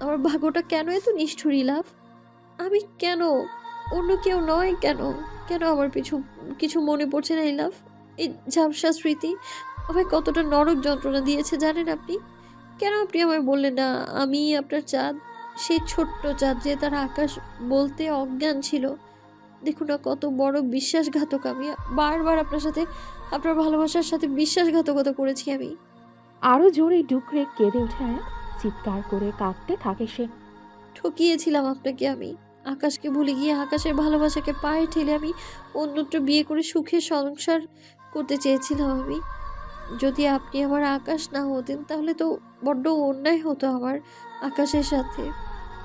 আমার ভাগ্যটা কেন এত নিষ্ঠুর ইলাফ? আমি কেন? অন্য কেউ নয় কেন? কেন আমার পিছু কিছু মনে পড়ছে না ইলাফ? এই ঝাপসা স্মৃতি আমায় কতটা নরক যন্ত্রণা দিয়েছে জানেন আপনি? কেন আপনি আমায় বললেন না আমিই আপনার চাঁদ? সেই ছোট্ট চাঁদ যে তার আকাশ বলতে অজ্ঞান ছিল। দেখুন না কত বড় বিশ্বাসঘাতক আমি। বারবার আপনার সাথে আপনার ভালোবাসার সাথে বিশ্বাসঘাতকতা করেছি আমি। আরও জোরে ডুকরে কেঁদে ওঠে আয়াত। চিৎকার করে কাঁদতে থাকে সে। ঠকিয়েছিলাম আপনাকে আমি। আকাশকে ভুলে গিয়ে আকাশের ভালোবাসাকে পায়ে ঠেলে আমি অন্যত্র বিয়ে করে সুখে সংসার করতে চেয়েছিলাম আমি। যদি আপনি আমার আকাশ না হতেন তাহলে তো বড্ড অন্যায় হতো আমার আকাশের সাথে।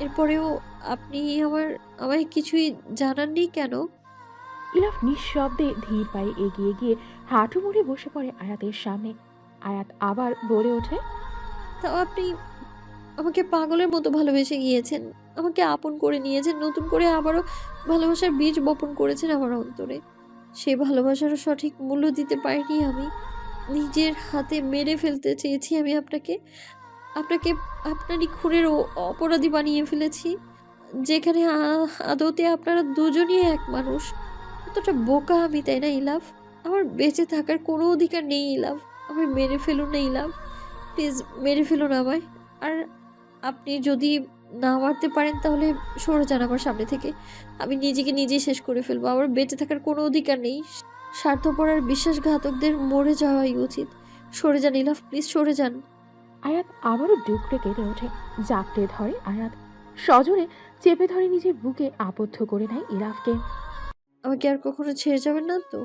এরপরেও আপনি আমায় কিছুই জানাননি কেন? ইলাফ নিঃশব্দে ধীর পায়ে এগিয়ে গিয়ে হাঁটু মুড়ে বসে পড়ে আয়াতের সামনে। আয়াত আবার বলে ওঠে, তাও আপনি আমাকে পাগলের মতো ভালোবেসে গিয়েছেন। আমাকে আপন করে নিয়েছেন। নতুন করে আবারও ভালোবাসার বীজ বপন করেছেন আমার অন্তরে। সেই ভালোবাসারও সঠিক মূল্য দিতে পারিনি আমি। নিজের হাতে মেরে ফেলতে চেয়েছি আমি আপনাকে। আপনাকে আপনারই খুনের অপরাধী বানিয়ে ফেলেছি। যেখানে আদতে আপনারা দুজনই এক মানুষ। কতটা বোকা আমি, তাই না ইলাফ? আমার বেঁচে থাকার কোনো অধিকার নেই ইলাফ। আমায় মেরে ফেলুন না ইলাফ। প্লিজ মেরে ফেলুন আমায়। আর আপনি যদি না মারতে পারেন তাহলে সরে যান আমার সামনে থেকে। আমি নিজেকে নিজেই শেষ করে ফেলবো। আমার বেঁচে থাকার কোনো অধিকার নেই। স্বার্থপর আর বিশ্বাসঘাতকদের মরে যাওয়াই উচিত। সরে যান ইলাফ, প্লিজ সরে যান। আয়াত আবারও ডুকরে কেঁদে ওঠে। জাপটে ধরে আয়াত। সজোরে চেপে ধরে নিজের বুকে আবদ্ধ করে নেয় ইলাফকে। আমাকে আর কখনো ছেড়ে যাবেন না তো?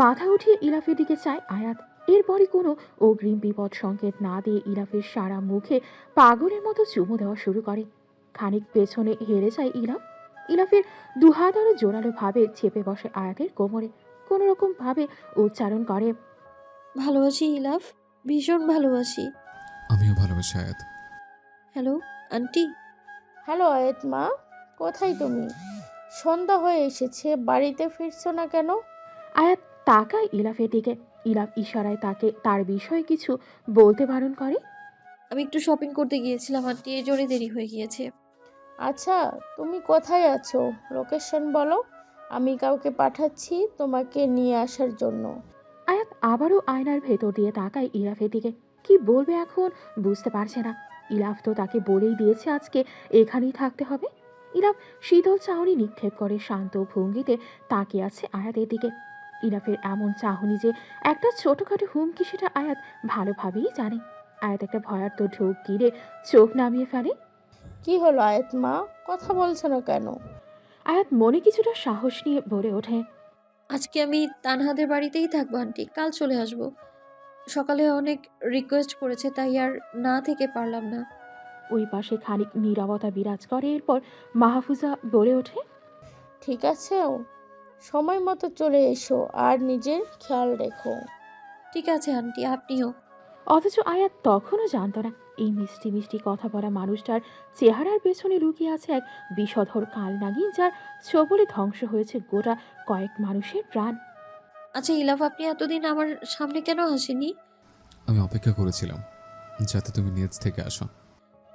মাথা উঠিয়ে ইলাফের দিকে চায় আয়াত। এরপরই কোনো অগ্রিম বিপদ সংকেত না দিয়ে ইলাফের সারা মুখে পাগলের মতো চুমু দেওয়া শুরু করে। খানিক পেছনে হেরে যায় ইলাফ। ইলাফের দুহাত আরো জোরালো ভাবে চেপে বসে আয়াতের কোমরে। কোনো রকম ভাবে উচ্চারণ করে, ভালোবাসি ইলাফ, ভীষণ ভালোবাসি। আমিও ভালোবাসি আয়াত। Hello, aunty. হ্যালো আয়াত মা, কোথায় তুমি? সন্ধ্যা হয়ে এসেছে, বাড়িতে ফিরছো না কেন? আয়াত তাকায় ইলাফের দিকে। ইলাফ ইশারায় তাকে তার বিষয়ে কিছু বলতে বারণ করে। আমি একটু শপিং করতে গিয়েছিলাম আন্টি, এই জন্যই দেরি হয়ে গিয়েছে। আচ্ছা, তুমি কোথায় আছো? লোকেশন বলো, আমি কাউকে পাঠাচ্ছি তোমাকে নিয়ে আসার জন্য। আয়াত আবারও আয়নার ভেতর দিয়ে তাকায় ইলাফের দিকে। কি বলবে এখন বুঝতে পারছে না। ইলাফ তো তাকে বলেই দিয়েছে আজকে এখানেই থাকতে হবে। ইলাফ শীতল চাহনি নিক্ষেপ করে শান্ত ভঙ্গিতে তাকিয়ে আছে আয়াতের দিকে। ইলাফের এমন চাহনি যে একটা ছোটখাটো হুমকি সেটা আয়াত ভালোভাবেই জানে। আয়াত একটা ভয়ার্ত ঢোক গিরে চোখ নামিয়ে ফেলে। কি হলো আয়াত মা, কথা বলছো না কেন? আয়াত মনে কিছুটা সাহস নিয়ে বলে ওঠে, আজকে আমি তানহাদের বাড়িতেই থাকবো আন্টি, কাল চলে আসবো। সকালে অনেক রিকোয়েস্ট করেছে তাই আর না থেকে পারলাম না। ওই পাশে খানিক নীরবতা বিরাজ করে। এরপর মাহফুজা বলে ওঠে, ঠিক আছে, সময় মতো চলে এসো আর নিজের খেয়াল রেখো। ঠিক আছে আন্টি, আপনিও। অথচ আয়াত তখনও জানত না এই মিষ্টি মিষ্টি কথা বলা মানুষটার চেহারার পেছনে লুকিয়ে আছে এক বিষধর কাল নাগিন, যার ছোবলে ধ্বংস হয়েছে গোটা কয়েক মানুষের প্রাণ। আচ্ছা ইলাফ, আপনি এতদিন আমার সামনে কেন আসেনি? আমি অপেক্ষা করেছিলাম যাতে তুমি নিজ থেকে আসো।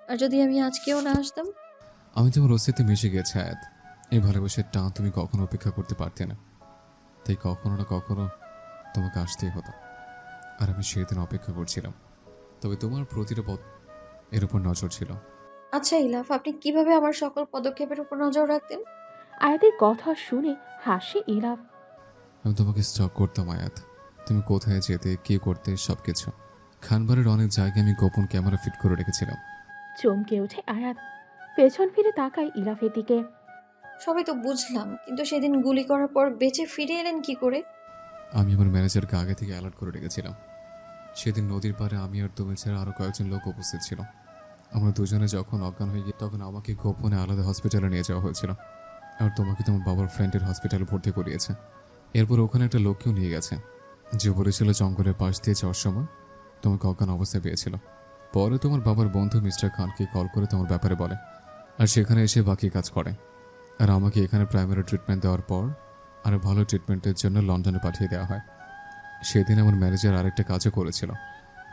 আর যদি আমি আজকেও না আসতাম? আমি তোমার অস্তিত্বে মিশে গেছে আয়াত। এই ভালোবাসার টান তুমি কখনো অপেক্ষা করতে পারতে না, তাই কখনো না কখনো তোমাকে আসতেই হতো। আর আমি সেদিন অপেক্ষা করছিলাম, তবে তোমার প্রতিটা পদ এর উপর নজর ছিল। আচ্ছা ইলাফ, আপনি কিভাবে আমার সকল পদক্ষেপের উপর নজর রাখতেন? আয়াতের কথা শুনে হাসে ইলাফ। আমি তোমাকে স্টক করতাম আয়াত, তুমি কোথায় যেতে কী করতে সব কিছু। খানবারের অনেক জায়গায় আমি গোপন ক্যামেরা ফিট করে রেখেছিলাম। চমকে ওঠে আয়াত। পেছন ফিরে তাকায় ইলাফের দিকে। সবই তো বুঝলাম, কিন্তু সেদিন গুলি করার পর বেঁচে ফিরে এলেন কি করে? আমি আমার ম্যানেজারকে আগে থেকে অ্যালার্ট করে রেখেছিলাম। সেদিন নদীর পাড়ে আমি আর তুমি ছাড়া আরও কয়েকজন লোক উপস্থিত ছিল। আমরা দুজনে যখন অজ্ঞান হয়ে গিয়ে তখন আমাকে গোপনে আলাদা হসপিটালে নিয়ে যাওয়া হয়েছিল, আর তোমাকে তোমার বাবার ফ্রেন্ডের হসপিটালে ভর্তি করিয়েছে। এরপর ওখানে একটা লোককেও নিয়ে গেছে, যে বলেছিল জঙ্গলের পাশ দিয়ে যাওয়ার সময় তোমাকে অজ্ঞান অবস্থায় পেয়েছিল। পরে তোমার বাবার বন্ধু মিস্টার খানকে কল করে তোমার ব্যাপারে বলে, আর সেখানে এসে বাকি কাজ করে। আর আমাকে এখানে প্রাইমারি ট্রিটমেন্ট দেওয়ার পর আরও ভালো ট্রিটমেন্টের জন্য লন্ডনে পাঠিয়ে দেওয়া হয়। সেদিন আমার ম্যানেজার আরেকটা কাজও করেছিল।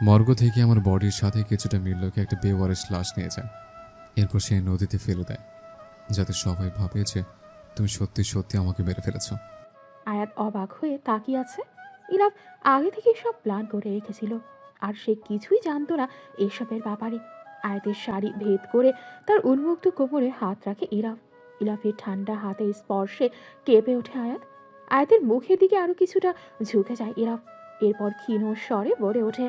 মর্গ থেকে আমার বডির সাথে কিছুটা মিললকে একটা বেওয়ারিশ লাশ নিয়ে যায়। এরপর সেই নদীতে ফেলে দেয়, যাতে সবাই ভাবে যে তুমি সত্যি সত্যি আমাকে মেরে ফেলেছ। আয়াত অবাক হয়ে তাকিয়ে আছে। ইলাফ আগে থেকে সব প্ল্যান করে রেখেছিল, আর সে কিছুই জানতো না এসবের ব্যাপারে। আয়াতের শাড়ি ভেদ করে তার উন্মুক্ত কোমরে হাত রাখে ইলাফ। ইলাফের ঠান্ডা হাতের স্পর্শে কেঁপে ওঠে আয়াত। আয়াতের মুখের দিকে আরো কিছুটা ঝুঁকে যায় ইলাফ। এরপর ক্ষীণ স্বরে বলে ওঠে,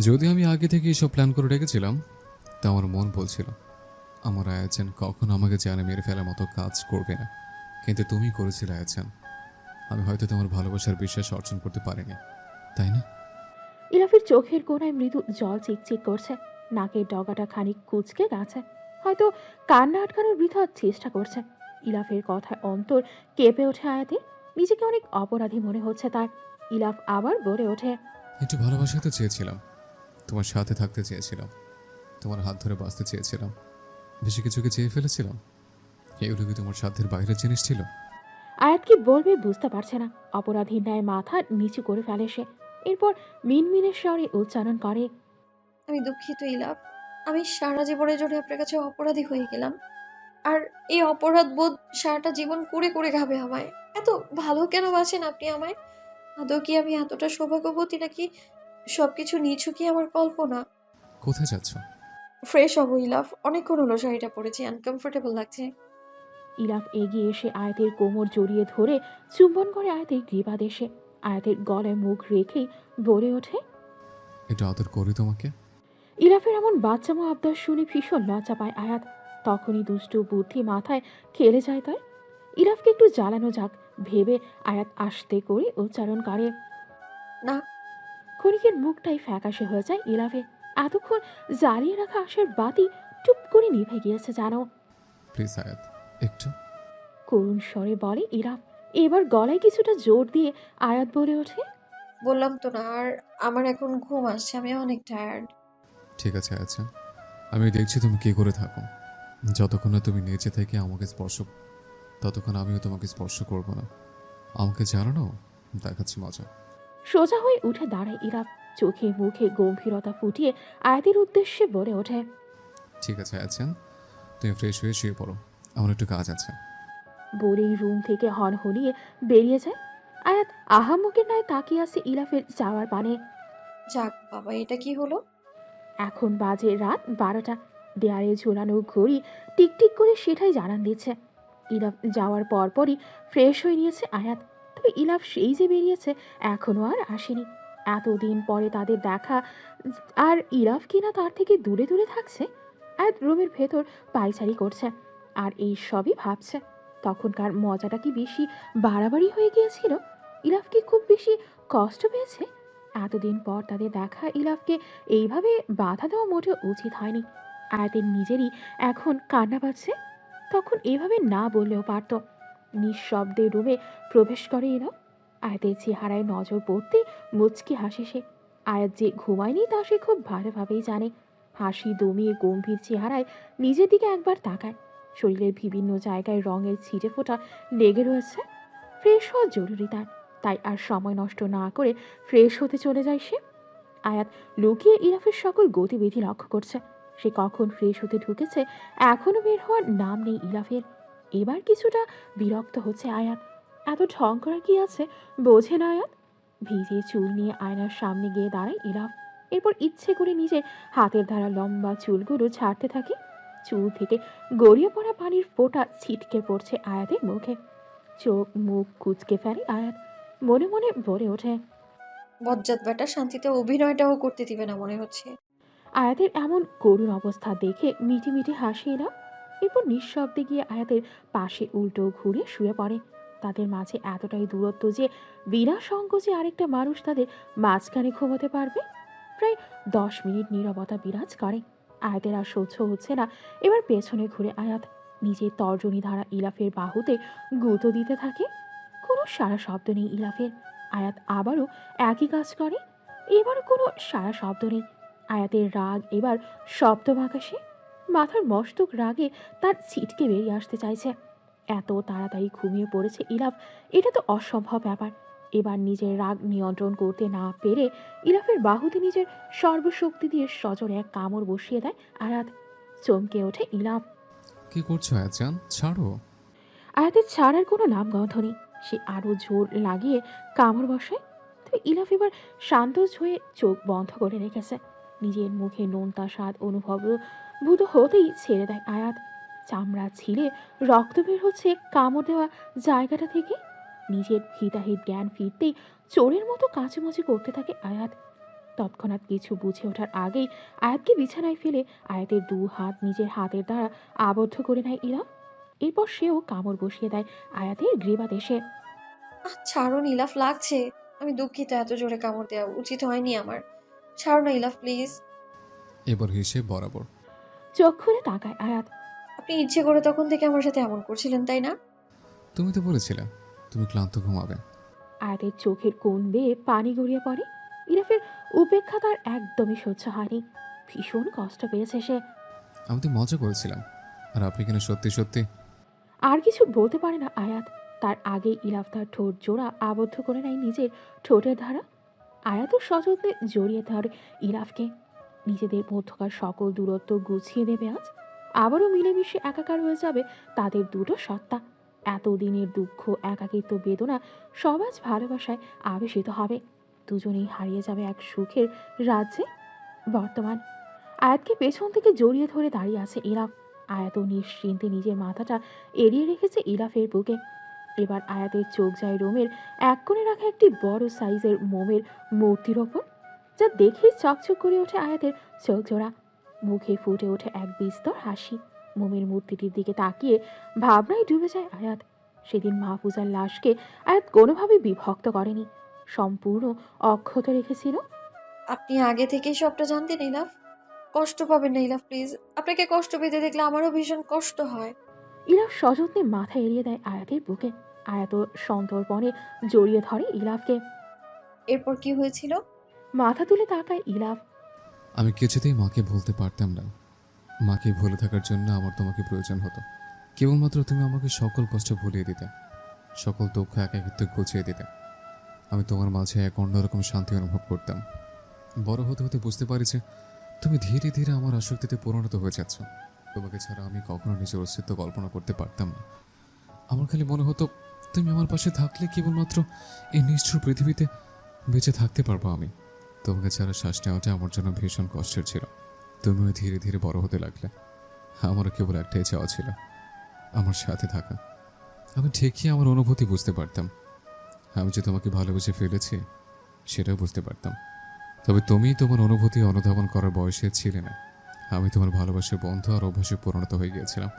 যদি আমি আগে থেকে এসব প্ল্যান করে রেখেছিলাম, তা আমার মন বলছিল আমার আয়াচান কখনো আমাকে জানে মেরে ফেলার মতো কাজ করবে না, কিন্তু তুমি করেছিলে আয়াচান। আমি হয়তো তোমার ভালোবাসার বিশ্বাস অর্জন করতে পারিনি, তাই না? ইলাফের চোখের কোণায় মৃদু জল চিকচিক করছে, নাকের ডগাটা খানিক কুঁচকে গেছে, হয়তো কান্না আটকানোর বৃথা চেষ্টা করছে। ইলাফের কথায় অন্তর কেঁপে ওঠে আয়াতের। নিজেকে অনেক অপরাধী মনে হচ্ছে তার। ইলাফ আবার বলে ওঠে, একটু ভালোবাসাতে চেয়েছিলাম, তোমার সাথে থাকতে চেয়েছিলাম, তোমার হাত ধরে বাঁচতে চেয়েছিলাম। বেশি কিছুকে চেয়ে ফেলেছিলাম? এগুলো কি তোমার সাধ্যের বাইরের জিনিস ছিল? আয়াত কি বলবে বুঝতে পারছে না। অপরাধীর ন্যায় মাথা নিচু করে ফেলে সে। এরপর মিনমিনের স্বরে উচ্চারণ করে, আমি দুঃখিত ইলাপ। আমি সারা জীবনের জন্য আপনার কাছে অপরাধী হয়ে গেলাম। আর এই অপরাধ বোধ সারাটা জীবন কুরে কুরে খাবে আমায়। এত ভালো কেন বাসেন আপনি আমায়? আদৌ কি আমি এতটা সৌভাগ্যবতী, নাকি সবকিছু নিছকই আমার কল্পনা? কোথায় যাচ্ছ? ফ্রেশ হবো ইলাফ, অনেকক্ষণ হলো শাড়িটা পরেছি, আনকমফোর্টেবল লাগছে। ইলাফ এগিয়ে এসে আয়াতের কোমর জড়িয়ে ধরে চুম্বন করে আয়াতের গ্রীবা দেশে। আয়াতের গলায় মুখ রেখেই বলে ওঠে, একটু আদর করি তোমাকে। ইলাফের এমন বাচ্চামো আবদার শুনে ভীষণ লজ্জা পায় আয়াত। তখনই দুষ্টু বুদ্ধি মাথায় খেলে যায় তার। ইলাফকে একটু জ্বালানো যাক ভেবে আয়াত আস্তে করে উচ্চারণ করে। না। ক্ষণিকের মুখটাই ফ্যাকাশে হয়ে যায় ইলাফে। এতক্ষণ জ্বালিয়ে রাখা আশার বাতি টুপ করে নিভে গিয়েছে জানো। প্লিজ আয়াত, একটু। করুণ স্বরে বলে ইলাফ। এবার গলায় কিছুটা জোর দিয়ে আয়াত বলে ওঠে, বললাম তো না, আর আমার এখন ঘুম আসছে, আমি অনেক টায়ার্ড। ঠিক আছে আয়াচান, আমি দেখছি তুমি কি করে থাকো। যতক্ষণ না তুমি নিচে থেকে আমাকে স্পর্শ, ততক্ষণ আমিও তোমাকে স্পর্শ করব না। আমাকে জানানো, দেখাচ্ছি মজা। সোজা হয়ে উঠে দাঁড়ায় ইলাফ। চোখে মুখে গম্ভীরতা ফুটিয়ে আয়াতের উদ্দেশ্যে বলে ওঠে, ঠিক আছে আয়াচান, তুমি ফ্রেশ হয়ে শুয়ে পড়ো, আমার একটু কাজ আছে। বলেই রুম থেকে হনহনিয়ে বেরিয়ে যায়। আয়াত আহাম্মকের ন্যায় তাকিয়ে আছে ইলাফের যাওয়ার পানে। যাক বাবা, এটা কি হলো? এখন বাজে রাত 12টা। দেয়ালে ঝোলানো ঘড়ি টিকটিক করে সেটাই জানান দিচ্ছে ইলাফ যাওয়ার পরপরই ফ্রেশ হয়ে নিয়েছে আয়াত। তবে ইলাফ সেই যে বেরিয়েছে এখনো আর আসেনি। এতদিন পরে তাদের দেখা, আর ইলাফ কিনা তার থেকে দূরে দূরে থাকছে। আয়াত রুমের ভেতর পায়চারি করছে আর এই সবই ভাবছে তখনকার মজাটা কি বেশি বাড়াবাড়ি হয়ে গিয়েছিল। ইলাফ কি খুব বেশি কষ্ট পেয়েছে? এতদিন পর তাদের দেখা ইলাফকে এইভাবে বাধা দেওয়া মোটেও উচিত হয়নি। আয়াতের নিজেরই এখন কান্না পাচ্ছে। তখন এভাবে না বললেও পারত। নিঃশব্দে রুমে প্রবেশ করে ইলাফ। আয়াতের চেহারায় নজর পড়তেই মুচকি হাসে সে। আয়াত যে ঘুমায়নি তা সে খুব ভালোভাবেই জানে। হাসি দমিয়ে গম্ভীর চেহারায় নিজের দিকে একবার তাকায়। শরীরের বিভিন্ন জায়গায় রঙের ছিটে ফোঁটা লেগে রয়েছে। ফ্রেশ হওয়া জরুরি তার, তাই আর সময় নষ্ট না করে ফ্রেশ হতে চলে যায় সে। আয়াত লুকিয়ে ইরাফের সকল গতিবিধি লক্ষ্য করছে। সে কখন ফ্রেশ হতে ঢুকেছে এখনো বের হওয়ার নাম নেই ইরাফের। এবার কিছুটা বিরক্ত হচ্ছে আয়াত। এত ঢং করার কি আছে বোঝে না আয়াত। ভিজে চুল নিয়ে আয়নার সামনে গিয়ে দাঁড়ায় ইরাফ। এরপর ইচ্ছে করে নিজের হাতের ধারা লম্বা চুলগুলো ছাড়তে থাকে। চুল থেকে গড়িয়ে পড়া পানির ফোঁটা ছিটকে পড়ছে আয়াতের মুখে। চোখ মুখ কুঁচকে ফেলে আয়াত। মনে মনে বলে ওঠে, বজ্জাত বেটা শান্তিতে অভিনয়টাও করতে দিবে না মনে হচ্ছে। আয়াতের এমন করুণ অবস্থা দেখে মিটি মিটি হাসি এলাম। এরপর নিঃশব্দে গিয়ে আয়াতের পাশে উল্টো ঘুরে শুয়ে পড়ে। তাদের মাঝে এতটাই দূরত্ব যে বিনা সংকোচে আরেকটা মানুষ তাদের মাঝখানে ঘুমোতে পারবে। প্রায় 10 মিনিট নীরবতা বিরাজ করে। আয়াতের আর সহ্য হচ্ছে না। এবার পেছনে ঘুরে আয়াত নিজের তর্জনী ধারা ইলাফের বাহুতে গুঁতো দিতে থাকে। কোনো সারা শব্দ নেই ইলাফের। আয়াত আবারও একই কাজ করে। এবারও কোনো সারা শব্দ নেই। আয়াতের রাগ এবার শব্দ আকাশে। মাথার মস্তক রাগে তার ছিটকে বেরিয়ে আসতে চাইছে। এত তাড়াতাড়ি ঘুমিয়ে পড়েছে ইলাফ, এটা তো অসম্ভব ব্যাপার। এবার নিজের রাগ নিয়ন্ত্রণ করতে না পেরে ইলাফের বাহুতে নিজের সর্বশক্তি দিয়ে সজোরে এক কামড় বসিয়ে দেয় আয়াত। চমকে ওঠে ইলাফ। কি করছো আয়াজান? ছাড়ো। আয়াতের ছাড়ার কোনো নামগন্ধ নেই। সে আরও জোর লাগিয়ে কামড় বসায়। তবে ইলাফ এবার শান্ত হয়ে চোখ বন্ধ করে রেখেছে। নিজের মুখে নোনতা স্বাদ অনুভূত হতেই ছেড়ে দেয় আয়াত। চামড়া ছিঁড়ে রক্ত বের হচ্ছে কামড় দেওয়া জায়গাটা থেকে। নিজের হিতাহিত জ্ঞান ফিরতেই চোরের মতো কাঁচুমাচু করতে থাকে আয়াত। তৎক্ষণাৎ কিছু বুঝে ওঠার আগেই আয়াতকে বিছানায় ফেলে আয়াতের দু হাত নিজের হাতের দ্বারা আবদ্ধ করে নেয় ইলাফ। এরপর সেও কামড় বসিয়ে দেয় আয়াতের গ্রীবাদেশে। ছাড়ো না ইলাফ, লাগছে। আমি দুঃখিত, এত জোরে কামড় দেওয়া উচিত হয়নি আমার। ছাড়ো না ইলাফ, প্লিজ। এবার হিসেব বরাবর। চোখ খুলে তাকায় আয়াত। আপনি ইচ্ছে করে তখন থেকে আমার সাথে এমন করছিলেন, তাই না? তুমি তো বলেছিলে তুমি ক্লান্ত ঘুমাবে। আয়াতের চোখের কোণ বেয়ে পানি গড়িয়ে পড়ে। ইলাফের উপেক্ষা তার একদমই সহ্য হয়নি। ভীষণ কষ্ট পেয়েছে সে। আমি তো মজা করেছিলাম, আর আপনি কিনা সত্যি সত্যি। আর কিছু বলতে পারে না আয়াত। তার আগে ইলাফ তার ঠোঁট জোড়া আবদ্ধ করে নেয় নিজের ঠোঁটের ধারা। আয়াতও সযত্নে জড়িয়ে ধরে ইলাফকে। নিজেদের মধ্যকার সকল দূরত্ব গুছিয়ে দেবে আজ। আবারও মিলেমিশে একাকার হয়ে যাবে তাদের দুটো সত্তা। এতদিনের দুঃখ, একাকিত্ব, বেদনা সব আজ ভালোবাসায় আবেশিত হবে। দুজনেই হারিয়ে যাবে এক সুখের রাজ্যে। বর্তমান আয়াতকে পেছন থেকে জড়িয়ে ধরে দাঁড়িয়ে আছে ইলাফ। আয়াতও নিশ্চিন্তে নিজের মাথাটা এড়িয়ে রেখেছে ইলাফের বুকে। এবার আয়াতের চোখ যায় রোমের এক কোণে রাখা একটি বড় সাইজের মোমের মূর্তির ওপর, যা দেখেই চকচক করে ওঠে আয়াতের চোখ জোড়া। মুখে ফুটে ওঠে এক বিস্তর হাসি। মোমের মূর্তিটির দিকে তাকিয়ে ভাবনায় ডুবে যায় আয়াত। সেদিন মাহফুজার লাশকে আয়াত কোনোভাবেই বিভক্ত করেনি, সম্পূর্ণ অক্ষত রেখেছিল। আপনি আগে থেকেই সবটা জানতেন ইলাফ। কষ্ট পাবেন না ইলাফ, প্লিজ। আপনাকে কষ্ট পেতে দেখলে আমারও ভীষণ কষ্ট হয়। ইলাফ সযত্নে মাথা এড়িয়ে দেয় আয়াতের বুকে। আয়াত সন্তর্পণে জড়িয়ে ধরে ইলাফকে। এরপর কি হয়েছিল? মাথা তুলে তাকায় ইলাফ। আমি কিছুতেই মাকে বলতে পারতাম না। মাকে ভুলে থাকার জন্য আমার তোমাকে প্রয়োজন হতো। কেবলমাত্র তুমি আমাকে সকল কষ্ট ভুলিয়ে দিতে, সকল দুঃখ একাকিত্ব গুছিয়ে দিতে। আমি তোমার মাঝে এক অন্যরকম শান্তি অনুভব করতাম। বড় হতে হতে বুঝতে পারি যে তুমি ধীরে ধীরে আমার আসক্তিতে পরিণত হয়ে যাচ্ছ। তোমাকে ছাড়া আমি কখনো নিজের অস্তিত্ব কল্পনা করতে পারতাম না। আমার খালি মনে হতো তুমি আমার পাশে থাকলে কেবলমাত্র এই নিষ্ঠুর পৃথিবীতে বেঁচে থাকতে পারবো আমি। তোমাকে ছাড়া শ্বাস নেওয়াটা আমার জন্য ভীষণ কষ্টের ছিল। তুমিও ধীরে ধীরে বড় হতে লাগলে। আমারও কেবল একটাই চাওয়া ছিল, আমার সাথে থাকা। আমি ঠিকই আমার অনুভূতি বুঝতে পারতাম। আমি যে তোমাকে ভালোবেসে ফেলেছি সেটাও বুঝতে পারতাম। তবে তুমি তোমার অনুভূতি অনুধাবন করার বয়সে ছিলে না। আমি তোমার ভালোবাসার বন্ধু আর অভ্যাসে পরিণত হয়ে গিয়েছিলাম।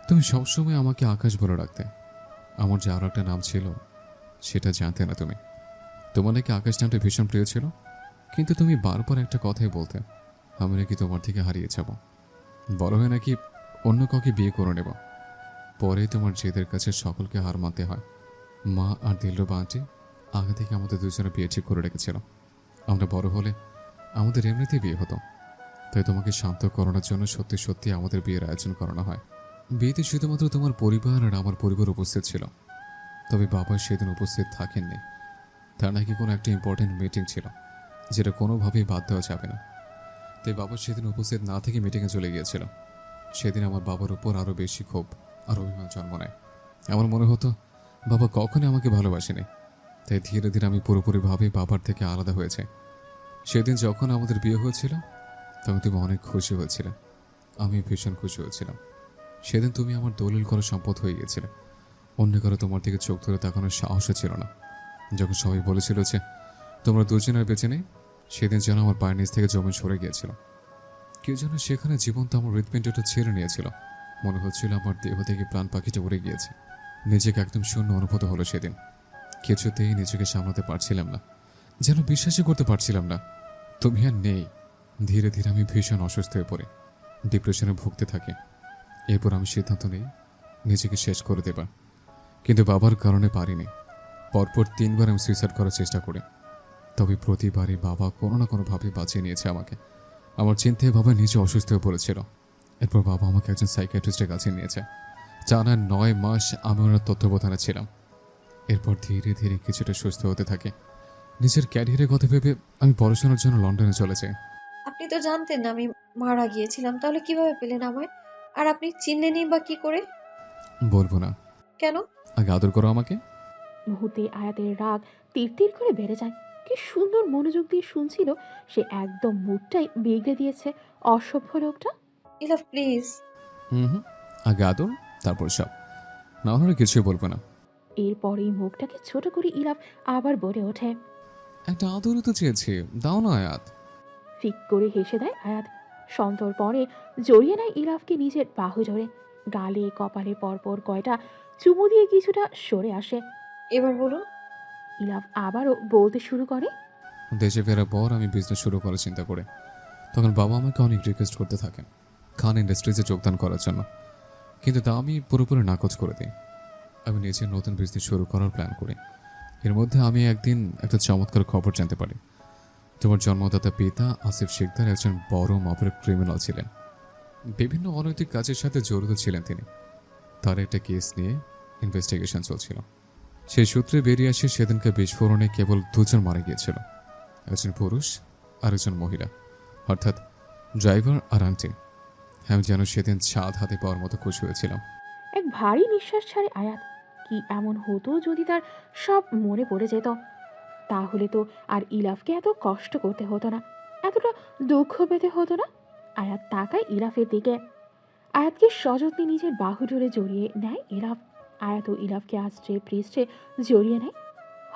তুমি সবসময় আমাকে আকাশ বলে রাখতে। আমার যে আরও একটা নাম ছিল সেটা জানতে না তুমি। তোমার নাকি আকাশ নামটা ভীষণ প্রিয় ছিল, কিন্তু তুমি বারবার একটা কথাই বলতে, আমি নাকি তোমার থেকে হারিয়ে যাব, বড় হয়ে নাকি অন্য কাউকে বিয়ে করে নেব। পরে তোমার জেদের কাছে সকলকে হার মানতে হয়। মা আর দিলরুবা আন্টি আগে থেকে আমাদের দুজনে বিয়ে ঠিক করে রেখেছিল। আমরা বড় হলে আমাদের এমনিতেই বিয়ে হতো। তাই তোমাকে শান্ত করানোর জন্য সত্যি সত্যি আমাদের বিয়ের আয়োজন করানো হয়। বিয়েতে শুধুমাত্র তোমার পরিবার আর আমার পরিবার উপস্থিত ছিল। তবে বাবা সেদিন উপস্থিত থাকেননি। তার নাকি কোনো একটা ইম্পর্টেন্ট মিটিং ছিল, যেটা কোনোভাবেই বাদ দেওয়া যাবে না। তাই বাবা সেদিন উপস্থিত না থেকে মিটিংয়ে চলে গিয়েছিল। সেদিন আমার বাবার উপর আরও বেশি ক্ষোভ আর অভিমান জন্ম নেয়। আমার মনে হতো বাবা কখনই আমাকে ভালোবাসেনি। তাই ধীরে ধীরে আমি পুরোপুরিভাবে বাবার থেকে আলাদা হয়েছে। সেদিন যখন আমাদের বিয়ে হয়েছিল তখন তুমি অনেক খুশি হয়েছিলে, আমি ভীষণ খুশি হয়েছিলাম। সেদিন তুমি আমার দলিল করা সম্পদ হয়ে গিয়েছিলে। অন্য কারো তোমার দিকে চোখ ধরে তাকানোর সাহসও ছিল না। যখন সবাই বলেছিল যে তোমরা দুজনের বেঁচে নেই, সেদিন যেন আমার পায়ের নিচ থেকে জমি সরে গিয়েছিল। কেউ যেন সেখানে জীবন্ত আমার হৃৎপিণ্ডটা ছেড়ে নিয়েছিল। মনে হচ্ছিল আমার দেহ থেকে প্রাণ পাখিটা উড়ে গিয়েছে। নিজেকে একদম শূন্য অনুভূত হলো সেদিন। কিছুতেই নিজেকে সামলাতে পারছিলাম না, যেন বিশ্বাসই করতে পারছিলাম না তুমি আর নেই। ধীরে ধীরে আমি ভীষণ অসুস্থ হয়ে পড়ি, ডিপ্রেশনে ভুগতে থাকি। এরপর আমি সিদ্ধান্ত নিই নিজেকে শেষ করে দেবার, কিন্তু বাবার কারণে পারিনি। পরপর 3 বার আমি সুইসাইড করার চেষ্টা করি, তবে প্রতিবারই বাবা কোনো না কোনোভাবে বাঁচিয়ে নিয়েছে আমাকে। আমার চিন্তায় বাবা নিজে অসুস্থ হয়ে পড়েছিল। এরপর বাবা আমাকে একজন সাইকিয়াট্রিস্টের কাছে নিয়েছে। টানা 9 মাস আমি ওনার তত্ত্বাবধানে ছিলাম। এরপর ধীরে ধীরে কিছুটা সুস্থ হতে থাকে। নিজের ক্যারিয়ারের কথা ভেবে আমি পড়াশোনার জন্য লন্ডনে চলে যাই। আপনি তো জানতেন না আমি মারা গিয়েছিলাম, তাহলে কিভাবে পেলেন আমায়? আর আপনি চিনলেনই বা কি করে? বলবো না। কেন? আগে আদর করো আমাকে। মুহূর্তে আয়াতের রাগ তীর তীর করে বেড়ে যায়। কি সুন্দর মনোযোগ দিয়ে শুনছিল, সে একদম মুডটাই বিগড়ে দিয়েছে অসভ্য লোকটা। ইলাফ প্লিজ। হুম হুম, আগে আদর, তারপর সব। না হলে কিছুই বলবো না। এরপরেই মুখটাকে ছোট করে ইলাফ আবার বলে ওঠে। একটা আদরই তো চেয়েছি, দাও না আয়াত। ফিক করে হেসে দেয় আয়াত। সন্তর্পণে জড়িয়ে নেয় ইলাফকে নিজের বাহু ধরে। গালে কপালে পরপর কয়টা চুমু দিয়ে কিছুটা সরে আসে। এবার বলুন। ইলাফ আবারও বলতে শুরু করে। দেশে ফেরার পর আমি বিজনেস শুরু করার চিন্তা করে তখন বাবা আমাকে অনেক রিকোয়েস্ট করতে থাকেন খান ইন্ডাস্ট্রিজে যোগদান করার জন্য, কিন্তু তা আমি পুরোপুরি নাকচ করে দিই। আমি নিজের নতুন বিজনেস শুরু করার প্ল্যান করি। এর মধ্যে আমি একদিন একটা চমৎকার খবর জানতে পারি। তোমার জন্মদাতা পিতা আসিফ শিকদার একজন বড় মাপের ক্রিমিনাল ছিলেন। বিভিন্ন অনৈতিক কাজের সাথে জড়িত ছিলেন তিনি। তার একটা কেস নিয়ে ইনভেস্টিগেশন চলছিল। সেই সূত্রে বেরিয়ে আসে সেদিনকে বিস্ফোরণে কেবল দুজন মারা গিয়েছিল, একজন পুরুষ আর একজন মহিলা, অর্থাৎ ড্রাইভার আর আন্টি। আমি যেন সেদিন চাঁদ হাতে পাওয়ার মতো খুশি হয়েছিলাম। এক ভারী নিঃশ্বাস ছাড়ে আয়াত। কি এমন হতো যদি তার সব মনে পড়ে যেত? তাহলে তো আর ইলাফকে এত কষ্ট করতে হতো না, এতটা দুঃখ পেতে হতো না। আয়াত তাকায় ইলাফের দিকে। আয়াতকে সযত্নে নিজের বাহু ধরে জড়িয়ে নেয় ইলাফ। আয়াত ও ইলাফকে আষ্টে পৃষ্ঠে জড়িয়ে নেয়।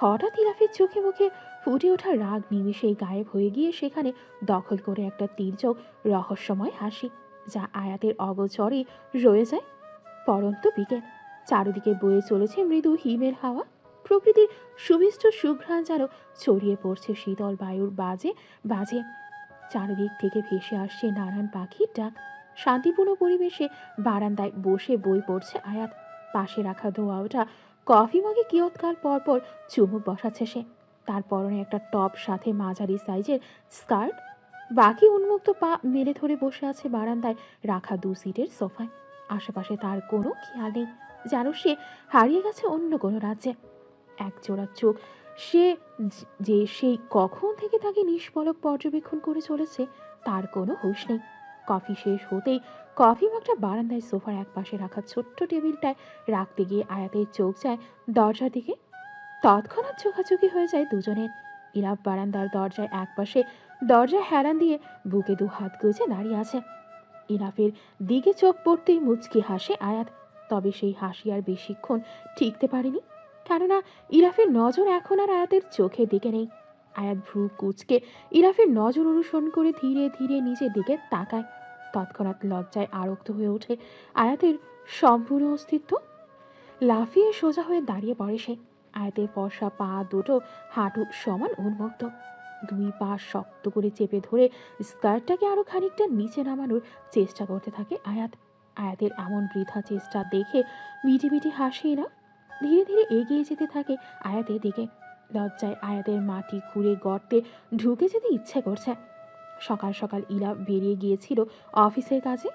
হঠাৎ ইলাফের চোখে মুখে ফুটে ওঠা রাগ নিমিষেই গায়েব হয়ে গিয়ে সেখানে দখল করে একটা তীর্যক রহস্যময় হাসি, যা আয়াতের অগোচরে রয়ে যায়। পরন্ত বিকেল, চারিদিকে বয়ে চলেছে মৃদু হিমের হাওয়া। প্রকৃতির সুমিষ্ট সুঘ্রাণ যেন ছড়িয়ে পড়ছে শীতল বায়ুর বাজে বাজে। চারিদিক থেকে ভেসে আসছে নানান পাখির ডাক। শান্তিপূর্ণ পরিবেশে বারান্দায় বসে বই পড়ছে আয়াত। পাশে রাখা ধোয়া ওঠা কফি মগে কিয়ৎকাল পরপর চুমুক বসাচ্ছে সে। তার পরনে একটা টপ, সাথে মাঝারি সাইজের স্কার্ট। বাকি উন্মুক্ত পা মেলে ধরে বসে আছে বারান্দায় রাখা 2 সিটের সোফায়। আশেপাশে তার কোনো খেয়াল নেই, যেন সে হারিয়ে গেছে অন্য কোনো রাজ্যে। একজোড়া চোখ সে যে সেই কখন থেকে তাকে নিষ্পলক পর্যবেক্ষণ করে চলেছে তার কোনো হুঁশ নেই। কফি শেষ হতেই কফি মগটা বারান্দায় সোফার একপাশে রাখা ছোট্ট টেবিলটায় রাখতে গিয়ে আয়াতের চোখ যায় দরজার দিকে। তৎক্ষণাৎ চোখাচোখি হয়ে যায় দুজনের। ইলাফ বারান্দার দরজায় একপাশে দরজায় হেলান দিয়ে বুকে 2 হাত গুজে দাঁড়িয়ে আছে। ইলাফের দিকে চোখ পড়তেই মুচকি হাসে আয়াত। তবে সেই হাসি আর বেশিক্ষণ টিকতে পারেনি, কেননা ইলাফের নজর এখন আর আয়াতের চোখের দিকে নেই। আয়াত ভ্রু কুচকে ইলাফের নজর অনুসরণ করে ধীরে ধীরে নিজের দিকে তাকায়। তৎক্ষণাৎ লজ্জায় আরক্ত হয়ে ওঠে আয়াতের সম্পূর্ণ অস্তিত্ব। লাফিয়ে সোজা হয়ে দাঁড়িয়ে পড়ে সে। আয়াতের ফর্সা পা দুটো হাঁটু সমান উন্মুক্ত। 2 পা শক্ত করে চেপে ধরে স্কার্টটাকে আরো খানিকটা নিচে নামানোর চেষ্টা করতে থাকে আয়াত। আয়াতের এমন বৃথা চেষ্টা দেখে মিটি মিটি হাসি না, ধীরে ধীরে এগিয়ে যেতে থাকে আয়াতের দিকে। লজ্জায় আয়াতের মাটি খুঁড়ে গর্তে ঢুকে যেতে ইচ্ছে করছে। সকাল সকাল ইলা বেরিয়ে গিয়েছিল অফিসের কাজে।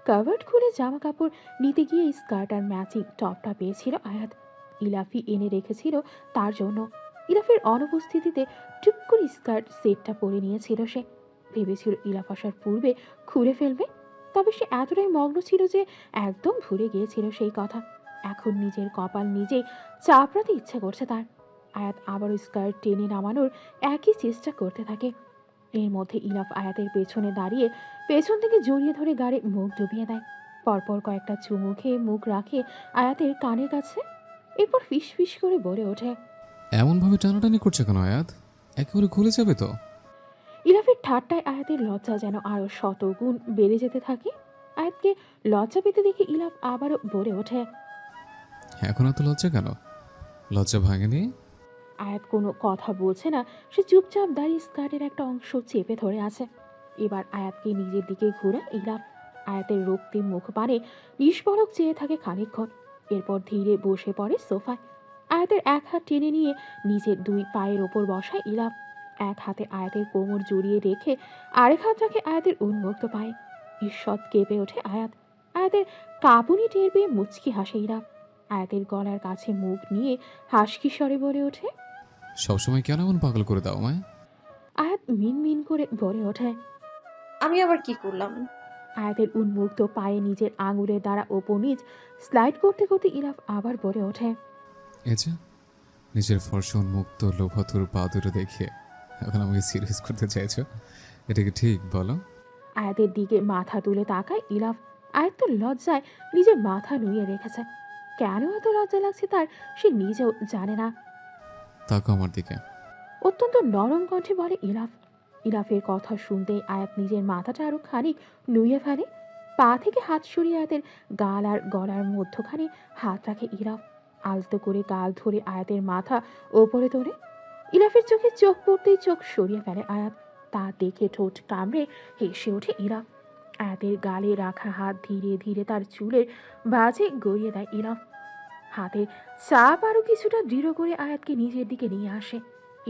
কাভার্ড খুলে জামা কাপড় নিতে গিয়ে স্কার্ট আর ম্যাচিং টপটা পেয়েছিল আয়াত। ইলাফি এনে রেখেছিল তার জন্য। ইলাফের অনুপস্থিতিতে টুক করে স্কার্ট সেটটা পরে নিয়েছিল সে। ভেবেছিল ইলাফ আসার পূর্বে খুলে ফেলবে, তবে সে এতটাই মগ্ন ছিল যে একদম ভুলে গিয়েছিল সেই কথা। এখন নিজের কপাল নিজেই চাপড়াতে ইচ্ছে করছে তার। আয়াত আবারও স্কার্ট টেনে নামানোর একই চেষ্টা করতে থাকে। এর মধ্যে ইলাফ আয়াতের পেছনে দাঁড়িয়ে পেছন থেকে জড়িয়ে ধরে গাড়ি মুখ ডুবিয়ে দেয়। পরপর কয়েকটা চুমু খেয়ে মুখ রাখে আয়াতের কানের কাছে। এরপর ফিস ফিস করে বলে ওঠে। এমনভাবে টানাটানি করছে কেন আয়াত? একেবারে খুলে যাবে তো। ইলাফের ঠাট্টায় আয়াতের লজ্জা যেন আরো শতগুণ বেড়ে যেতে থাকে। আয়াতকে লজ্জা পেতে দেখে ইলাফ আবারও বলে ওঠে। এখন এত লজ্জা কেন? লজ্জা ভাঙেনি? আয়াত কোনো কথা বলছে না, সে চুপচাপ দাঁড়িয়ে স্কার্টের একটা অংশ চেপে ধরে আছে। এবার আয়াতকে নিজের দিকে ঘুরায় ইলাফ। আয়াতের রক্তিম মুখ পানে নিষ্পলক চেয়ে থাকে খানিকক্ষণ। এরপর ধীরে বসে পড়ে সোফায়। আয়াতের এক হাত টেনে নিয়ে নিজের 2 পায়ের ওপর বসায় ইলাফ। এক হাতে আয়াতের কোমর জড়িয়ে রেখে আরেক হাত রাখে আয়াতের উন্মুক্ত পায়ে। ঈষৎ কেঁপে ওঠে আয়াত। আয়াতের কাঁপুনি টের পেয়ে মুচকি হাসে ইলাফ। আয়াতের গলার কাছে মুখ নিয়ে হাসকি স্বরে বলে ওঠে। সবসময় কেন এমন পাগল করে দাও আমায়? আয়াত মিন মিন করে বলে ওঠে। আমি আবার কি করলাম? আয়াতের উন্মুক্ত পায়ে নিজের আঙুলের দ্বারা ওপর নিচ স্লাইড করতে করতে ইরাফ আবার বলে ওঠে। এই যে নিজের ফর্সা উন্মুক্ত লোভাতুর পা দুটো দেখে এখন আমাকে সিরিয়াস করতে চাইছো? এটা কি ঠিক বলো? আয়াতের দিকে মাথা তুলে তাকায় ইরাফ। আয়াত তো লজ্জায় নিজের মাথা নুয়ে রেখেছে। কেন এত লজ্জা লাগছে তার সে নিজেও জানে না। তাকো আমার দিকে। অত্যন্ত নরম কণ্ঠে বলে ইরাফ। ইরাফের কথা শুনতেই আয়াত নিজের মাথাটা আরো খানিক নুয়ে ফেলে। পা থেকে হাত সরিয়ে আয়াতের গাল আর গলার মধ্যখানে হাত রাখে ইরাফ। আলতো করে গাল ধরে আয়াতের মাথা ওপরে তোলে। ইরাফের চোখে চোখ পড়তেই চোখ সরিয়ে ফেলে আয়াত। তা দেখে ঠোঁট কামড়ে হেসে ওঠে ইরাফ। আয়াতের গালে রাখা হাত ধীরে ধীরে তার চুলের বাজে গড়িয়ে দেয় ইরাফ। হাতের চাপ আরো কিছুটা দৃঢ় করে আয়াতকে নিজের দিকে নিয়ে আসে।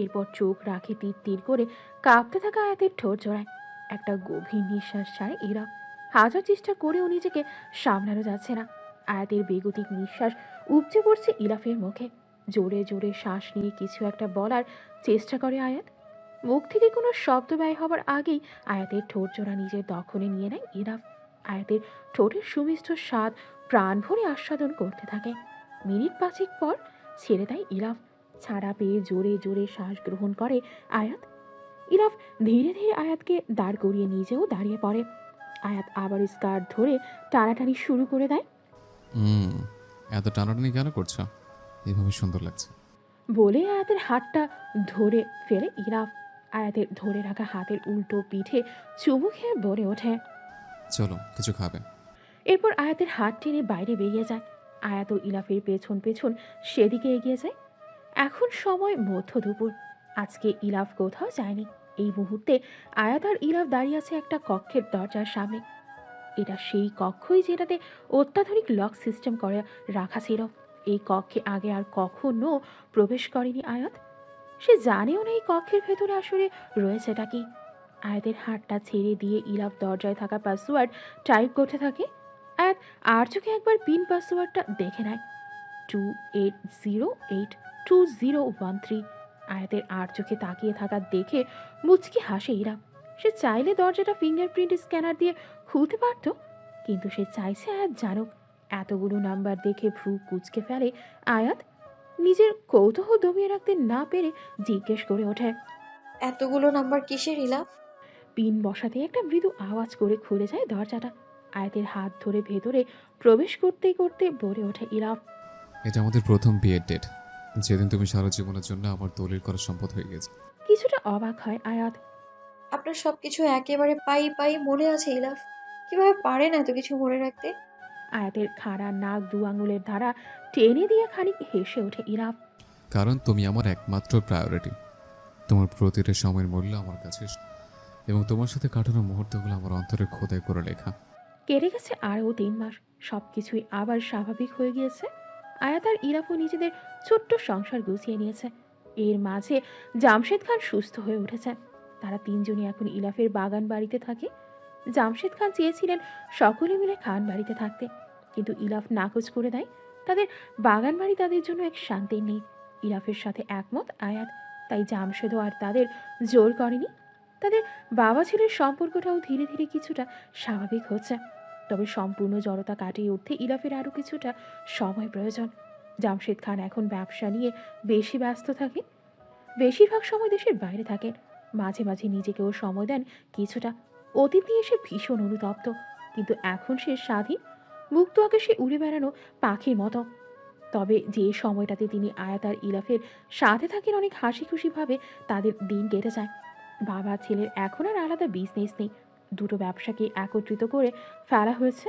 এরপর চোখ রাখে তীর তীর করে কাঁপতে থাকা আয়াতের ঠোঁট জোড়ায়। একটা গভীর নিঃশ্বাস ছাড়ে ইরাফ। হাজার চেষ্টা করেও নিজেকে সামলানো যাচ্ছে না। আয়াতের বেগতিক নিঃশ্বাস উপচে পড়ছে ইরাফের মুখে। জোরে জোরে শ্বাস নিয়ে কিছু একটা বলার চেষ্টা করে আয়াত। মুখ থেকে কোনো শব্দ ব্যয় হবার আগেই আয়াতের ঠোঁট জোড়া নিজের দখলে নিয়ে নেয় ইরাফ। আয়াতের ঠোঁটের সুমিষ্ট স্বাদ প্রাণ ভরে আস্বাদন করতে থাকে। মিনিট পাঁচেক পর ছেড়ে দেয় ইরাফ। ছাড়া পেয়ে জোরে জোরে শ্বাস গ্রহণ করে আয়াত। ইরাফ ধীরে ধীরে আয়াতকে দাঁড় করিয়ে নিজেও দাঁড়িয়ে পড়ে। আয়াত আবার স্কার্ট ধরে টানাটানি শুরু করে দেয়। হুম, এত টানাটানি কেন করছো? এভাবে সুন্দর লাগছে। বলে আয়াতের হাতটা ধরে ফেলে ইরাফ। আয়াতের ধরে রাখা হাতের উল্টো পিঠে চুমু খেয়ে বলে ওঠে। চলো কিছু খাবে। এরপর আয়াতের হাত টেনে বাইরে বেরিয়ে যায়। আয়াত ও ইলাফের পেছন পেছন সেদিকে এগিয়ে যায়। এখন সময় মধ্য দুপুর। আজকে ইলাফ কোথাও যায়নি। এই মুহূর্তে আয়াত আর ইলাফ দাঁড়িয়ে আছে একটা কক্ষের দরজার সামনে। এটা সেই কক্ষই যেটাতে অত্যাধুনিক লক সিস্টেম করে রাখা ছিল। এই কক্ষে আগে আর কখনো প্রবেশ করেনি আয়াত। সে জানেও না এই কক্ষের ভেতরে আসলে রয়েছেটা কি। আয়াতের হাতটা ছেড়ে দিয়ে ইলাফ দরজায় থাকা পাসওয়ার্ড টাইপ করতে থাকে। আয়াত আর চোখে একবার পিন পাসওয়ার্ডটা দেখে নেয়। 28082013। আয়াতের আর চোখে তাকিয়ে থাকা দেখে মুচকি হাসে ইরা। সে চাইলে দরজাটা ফিঙ্গারপ্রিন্ট স্ক্যানার দিয়ে খুলতে পারত, কিন্তু সে চাইছে আয়াত জানুক। এতগুলো নাম্বার দেখে ভ্রু কুচকে ফেলে আয়াত। নিজের কৌতূহল দমিয়ে রাখতে না পেরে জিজ্ঞেস করে ওঠে। এতগুলো নাম্বার কিসের ইলাফ? পিন বসাতে একটা মৃদু আওয়াজ করে খুলে যায় দরজাটা। আয়াতের হাত ধরে ভেতরে প্রবেশ করতে করতে বলে ওঠে ইরাফ। এটা আমাদের প্রথম বিয়ের ডেট, যেদিন তুমি সারা জীবনের জন্য আমার দলিল করা সম্পদ হয়ে গেছে। কিছুটা অবাক হয় আয়াত। আপনার সবকিছু একেবারে পাই পাই মনে আছে ইলাফ? কিভাবে পারেন এত কিছু মনে রাখতে? আয়াতের খাড়া নাক দু আঙুলের ধারা টেনে দিয়ে খানিক হেসে ওঠে ইরাফ। কারণ তুমি আমার একমাত্র প্রায়োরিটি। তোমার প্রতিটা সময়ের মূল্য আমার কাছে, এবং তোমার সাথে কাটানো মুহূর্তগুলো আমার অন্তরে খোদাই করে লেখা। কেটে গেছে আরও 3 মাস। সবকিছুই আবার স্বাভাবিক হয়ে গিয়েছে। আয়াত আর ইরাফও নিজেদের ছোট্ট সংসার গুছিয়ে নিয়েছে। এর মাঝে জামশেদ খান সুস্থ হয়ে উঠেছে। তারা তিনজনই এখন ইলাফের বাগান বাড়িতে থাকে। জামশেদ খান চেয়েছিলেন সকলে মিলে খান বাড়িতে থাকতে, কিন্তু ইলাফ নাকচ করে দেয়। তাদের বাগান বাড়ি তাদের জন্য এক শান্তি নেই। ইলাফের সাথে একমত আয়াত, তাই জামশেদও আর তাদের জোর করেনি। তাদের বাবা ছেলের সম্পর্কটাও ধীরে ধীরে কিছুটা স্বাভাবিক হচ্ছে। তবে সম্পূর্ণ জড়তা কাটিয়ে উঠতে ইলাফের আরও কিছুটা সময় প্রয়োজন। জামশেদ খান এখন ব্যবসা নিয়ে বেশি ব্যস্ত থাকে। বেশিরভাগ সময় দেশের বাইরে থাকেন। মাঝে মাঝে নিজেকেও সময় দেন কিছুটা। অতীত নিয়ে সে ভীষণ অনুতপ্ত, কিন্তু এখন সে স্বাধীন, মুক্ত আকাশে উড়ে বেড়ানো পাখির মতো। তবে যে সময়টাতে তিনি আয়াত আর ইলাফের সাথে থাকেন অনেক হাসি খুশিভাবে তাদের দিন কেটে যায়। বাবা ছেলের এখন আর আলাদা বিজনেস নেই, দুটো ব্যবসাকে একত্রিত করে ফেলা হয়েছে।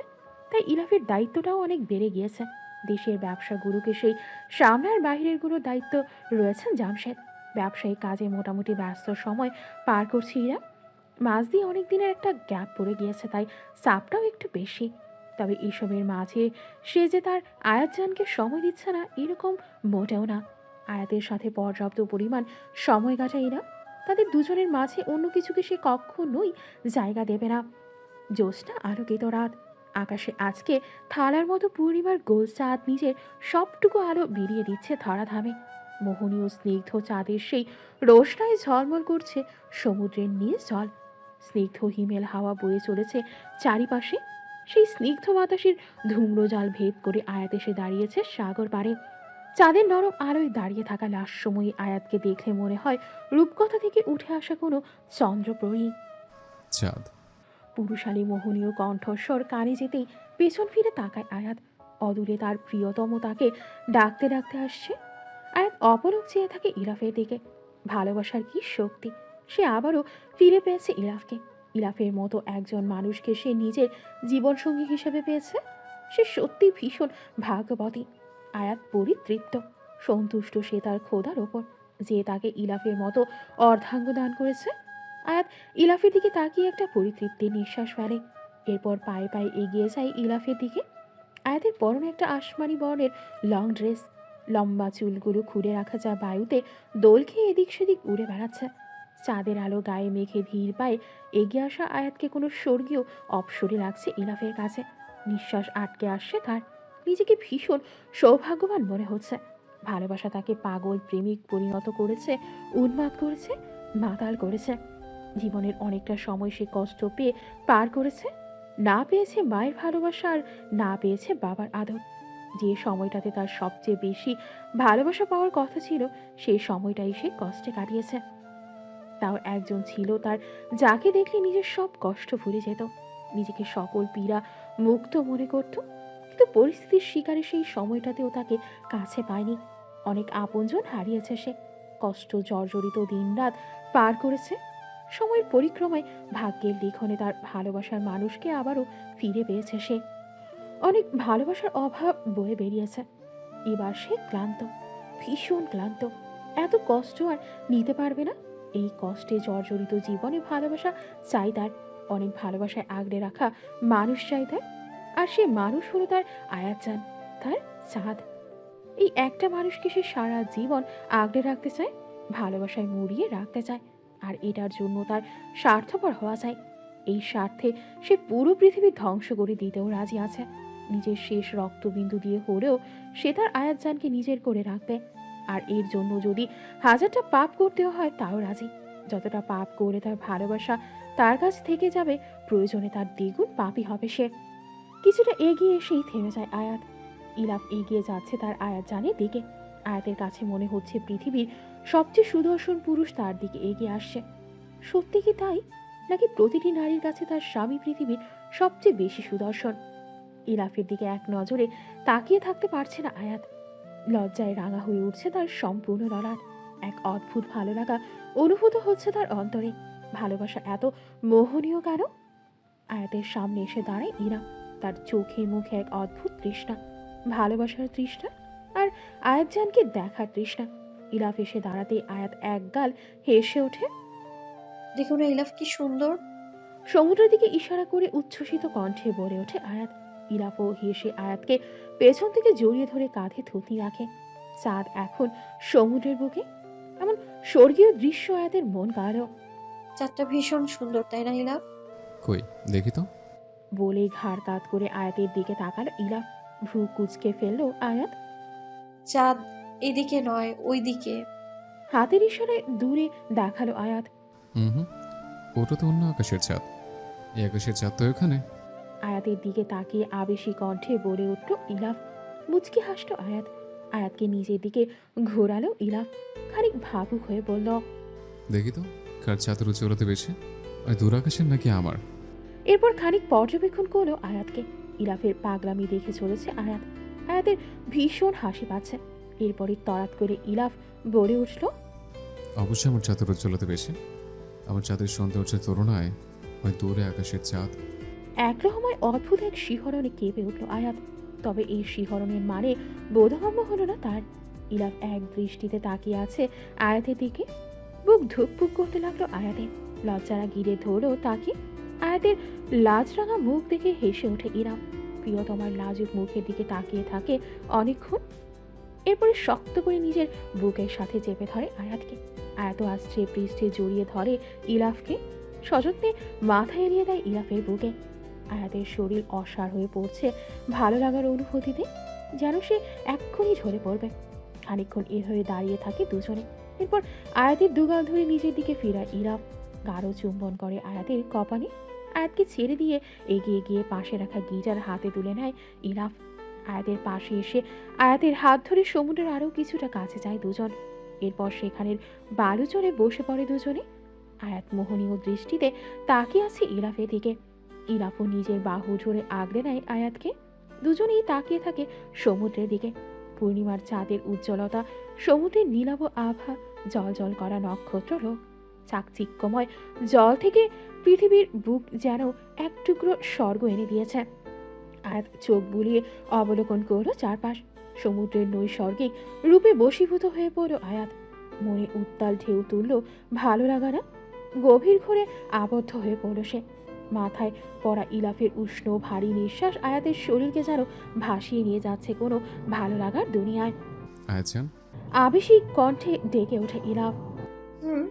তাই ইলাফের দায়িত্বটাও অনেক বেড়ে গিয়েছে। দেশের ব্যবসাগুলোকে সেই সামনের বাইরের গুলোর দায়িত্ব রয়েছেন জামশেদ। ব্যবসায়িক কাজে মোটামুটি ব্যস্ত সময় পার করছে ইরা। মাঝ দিয়ে অনেক দিনের একটা গ্যাপ পড়ে গিয়েছে, তাই চাপটাও একটু বেশি। তবে এসবের মাঝে সে যে তার আয়াতজানকে সময় দিচ্ছে না এরকম মোটেও না। আয়াতের সাথে পর্যাপ্ত পরিমাণ সময় কাটায় এরা। তাদের দুজনের মাঝে অন্য কিছুকে সে কখনোই জায়গা দেবে না। জ্যোৎস্না আলোকিত রাত। আকাশে আজকে থালার মতো পূর্ণিমার গোল চাঁদ নিজের সবটুকু আলো বিরিয়ে দিচ্ছে ধরাধামে। মোহনীয় স্নিগ্ধ চাঁদের সেই রোশনায় ঝলমল করছে সমুদ্রের নীল জল। স্নিগ্ধ হিমেল হাওয়া বয়ে চলেছে চারিপাশে। সেই স্নিগ্ধ বাতাসের ধূম্রজাল ভেদ করে আয়াত এসে দাঁড়িয়েছে সাগর পাড়ে। চাঁদের নরম আলোয় দাঁড়িয়ে থাকা লাস্যময়ী আয়াতকে দেখলে মনে হয় রূপকথা থেকে উঠে আসা কোনো চন্দ্রপ্রহী। চাঁদ। পুরুষালী মোহনীয় কণ্ঠস্বর কানে যেতেই পেছন ফিরে তাকায় আয়াত। অদূরে তার প্রিয়তম তাকে ডাকতে ডাকতে আসছে। আয়াত অপলক চেয়ে থাকে ইলাফের দিকে। ভালোবাসার কি শক্তি! সে আবারও ফিরে পেয়েছে ইলাফকে। ইলাফের মতো একজন মানুষকে সে নিজের জীবনসঙ্গী হিসেবে পেয়েছে। সে সত্যি ভীষণ ভাগ্যবতী। আয়াত পরিতৃপ্ত, সন্তুষ্ট সে তার খোদার ওপর, যে তাকে ইলাফের মতো অর্ধাঙ্গ দান করেছে। আয়াত ইলাফের দিকে তাকিয়ে একটা পরিতৃপ্তির নিঃশ্বাস ফেলে। এরপর পায়ে পায়ে এগিয়ে যায় ইলাফের দিকে। আয়াতের পরনে একটা আসমানি বর্ণের লং ড্রেস। লম্বা চুলগুলো খুঁড়ে রাখা যা বায়ুতে দোল খেয়ে এদিক সেদিক উড়ে বেড়াচ্ছে। চাঁদের আলো গায়ে মেখে ধীর পায়ে এগিয়ে আসা আয়াতকে কোনো স্বর্গীয় অপসরে লাগছে ইলাফের কাছে। নিঃশ্বাস আটকে আসছে তার। নিজেকে ভীষণ সৌভাগ্যবান মনে হচ্ছে। ভালোবাসা তাকে পাগল প্রেমিক পরিণত করেছে, উন্মাদ করেছে, মাতাল করেছে। জীবনের অনেকটা সময় সে কষ্ট পেয়ে পার করেছে। না পেয়েছে মায়ের ভালোবাসা, আর না পেয়েছে বাবার আদর। যে সময়টাতে তার সবচেয়ে বেশি ভালোবাসা পাওয়ার কথা ছিল, সেই সময়টাই সে কষ্টে কাটিয়েছে। তাও একজন ছিল তার, যাকে দেখলে নিজের সব কষ্ট ভুলে যেত, নিজেকে সকল পীড়া মুক্ত মনে করত। কিন্তু পরিস্থিতির শিকারে সেই সময়টাতেও তাকে কাছে পায়নি। অনেক আপনজন হারিয়েছে সে। কষ্ট জর্জরিত দিনরাত পার করেছে। সময়ের পরিক্রমায় ভাগ্যের লিখনে তার ভালোবাসার মানুষকে আবারও ফিরে পেয়েছে সে। অনেক ভালোবাসার অভাব বয়ে বেরিয়েছে। এবার সে ক্লান্ত, ভীষণ ক্লান্ত। এত কষ্ট আর নিতে পারবে না। এই কষ্টে জর্জরিত জীবনে ভালোবাসা চাই তার। অনেক ভালোবাসায় আগলে রাখা মানুষ চাই তার। আর সে মানুষ হলো তার আয়াতজান, তার চাঁদ। এই একটা মানুষকে সে সারা জীবন আগলে রাখতে চায়, ভালোবাসায় মুড়িয়ে রাখতে চায়। আর এটার জন্য তার স্বার্থপর হওয়া চাই। এই স্বার্থে সে পুরো পৃথিবী ধ্বংস করে দিতেও রাজি আছে। নিজের শেষ রক্তবিন্দু দিয়ে হলেও সে তার আয়াতজানকে নিজের করে রাখবে। আর এর জন্য যদি 1000টা পাপ করতেও হয় তাও রাজি। যতটা পাপ করে তার ভালোবাসা তার কাছ থেকে যাবে, প্রয়োজনে তার দ্বিগুণ পাপই হবে সে। কিছুটা এগিয়ে এসেই থেমে যায় আয়াত। ইলাফ এগিয়ে যাচ্ছে তার আয়াতজানের দিকে। আয়াতের কাছে মনে হচ্ছে পৃথিবীর সবচেয়ে সুদর্শন পুরুষ তার দিকে এগিয়ে আসছে। সত্যি কি তাই, নাকি প্রতিটি নারীর কাছে তার স্বামী পৃথিবীর সবচেয়ে বেশি সুদর্শন? ইলাফের দিকে এক নজরে তাকিয়ে থাকতে পারছে না আয়াত। লজ্জায় রাঙা হয়ে উঠছে তার সম্পূর্ণ ললাট। এক অদ্ভুত ভালো লাগা অনুভূত হচ্ছে তার অন্তরে। ভালোবাসা এত মোহনীয় কেন? আয়াতের সামনে এসে দাঁড়ায় ইরা। তার চোখে মুখে এক অদ্ভুত তৃষ্ণা, ভালোবাসার তৃষ্ণা, আর আয়াতজানকে দেখার তৃষ্ণা। ইলাফ এসে দাঁড়াতেই আয়াত একগাল হেসে ওঠে। দেখুন না ইলাফ কি সুন্দর। সমুদ্রের দিকে ইশারা করে উচ্ছ্বসিত কণ্ঠে বলে ওঠে আয়াত। ইলাফও হেসে আয়াতকে পেছন থেকে জড়িয়ে ধরে কাঁধে থুতনি রাখে। চাঁদ এখন সমুদ্রের বুকে। এমন স্বর্গীয় দৃশ্য আয়াতের মন কাড়ল। চাঁদটা ভীষণ সুন্দর, তাই না ইলাফ? কই দেখি তো। বলে ঘাড় কাত করে আয়াতের দিকে তাকালো ইলাফ। ভ্রু কুঁচকে ফেলল আয়াত। চাঁদ এদিকে নয়, ওই দিকে। হাতের ইশারায় দূরে দেখালো আয়াত। হুম, ওটা তো অন্য আকাশের চাঁদ। এই আকাশের চাঁদ তো এখানে। আয়াতের দিকে তাকিয়ে আবেশী কণ্ঠে বলে উঠল ইলাফ। মুচকি হাসল আয়াত। আয়াতকে নিজের দিকে ঘোরালো ইলাফ। খানিক ভাবুক হয়ে বলল, দেখি তো কার চাঁদের উজ্জ্বলতা বেশি, ওই দূর আকাশের নাকি আমার? এরপর খানিক পর্যবেক্ষণ করলো আয়াতকে। ইলাফের পাগলামি দেখে চলেছে আয়াত। আয়াতের ভীষণ হাসি পাচ্ছে। এরপরে তড়াৎ করে ইলাফ বলে উঠল, অবশ্যই আমার চাঁদের উজ্জ্বলতা বেশি। আমার চাঁদের সৌন্দর্যের তুলনায় ওই দূরে আকাশের চাঁদ। একরকময় অদ্ভুত এক শিহরণে কেঁপে উঠল আয়াত। তবে এই শিহরণের মানে বোধগম্য হলো না তার। ইলাফ এক দৃষ্টিতে তাকিয়ে আছে আয়াতের দিকে। বুক ধুকপুক করতে লাগলো আয়াতের। লজ্জারা গিরে ধরলো তাকে। আয়াতের লাজরাঙা মুখ দেখে হেসে ওঠে ইলাফ। প্রিয়তমার লাজুক মুখের দিকে তাকিয়ে থাকে অনেকক্ষণ। এরপরে শক্ত করে নিজের বুকের সাথে চেপে ধরে আয়াতকে। আয়াত আস্ত্রে পৃষ্ঠে জড়িয়ে ধরে ইলাফকে। সযত্নে মাথা এড়িয়ে দেয় ইলাফের বুকে। আয়াতের শরীর অসাড় হয়ে পড়ছে ভালো লাগার অনুভূতিতে, যেন সে এক্ষুনি ঝরে পড়বে। খানিকক্ষণ এভাবে দাঁড়িয়ে থাকে দুজনে। এরপর আয়াতের দুগাল ধরে নিজের দিকে ফিরায় ইলাফ। গাঢ় চুম্বন করে আয়াতের কপালে। আয়াতকে ছেড়ে দিয়ে এগিয়ে গিয়ে পাশে রাখা গিটার হাতে তুলে নেয় ইলাফ। আয়াতের পাশে এসে আয়াতের হাত ধরে সমুদ্রের আরও কিছুটা কাছে যায় দুজন। এরপর সেখানের বালুচরে বসে পড়ে দুজনে। আয়াত মোহনীয় দৃষ্টিতে তাকিয়ে আছে ইলাফের দিকে। ইলাফও নিজের বাহু ধরে আগলে নেয় আয়াতকে। দুজনেই তাকিয়ে থাকে সমুদ্রের দিকে। পূর্ণিমার চাঁদের উজ্জ্বলতা, সমুদ্রের নীলাভ আভা, জল জল করা নক্ষত্র লোক, চাকচিক্যময় জল থেকে পৃথিবীর বুক যেন এক টুকরো স্বর্গ এনে দিয়েছে। আয়াত চোখ বুলিয়ে অবলোকন করল চারপাশ। সমুদ্রের নৈসর্গিক রূপে বশীভূত হয়ে পড়ল আয়াত। মনে উত্তাল ঢেউ তুলল ভালো লাগা না। গভীর ঘোরে আবদ্ধ হয়ে পড়ল সে। মাথায় পড়া ইলাফের উষ্ণ ভারী নিঃশ্বাস আয়াতের শরীরকে যেন ভাসিয়ে নিয়ে যাচ্ছে কোনো ভালো লাগার দুনিয়ায়। আয়াতজান, আবেশিক কণ্ঠে ডেকে ওঠে ইলাফ। হুম।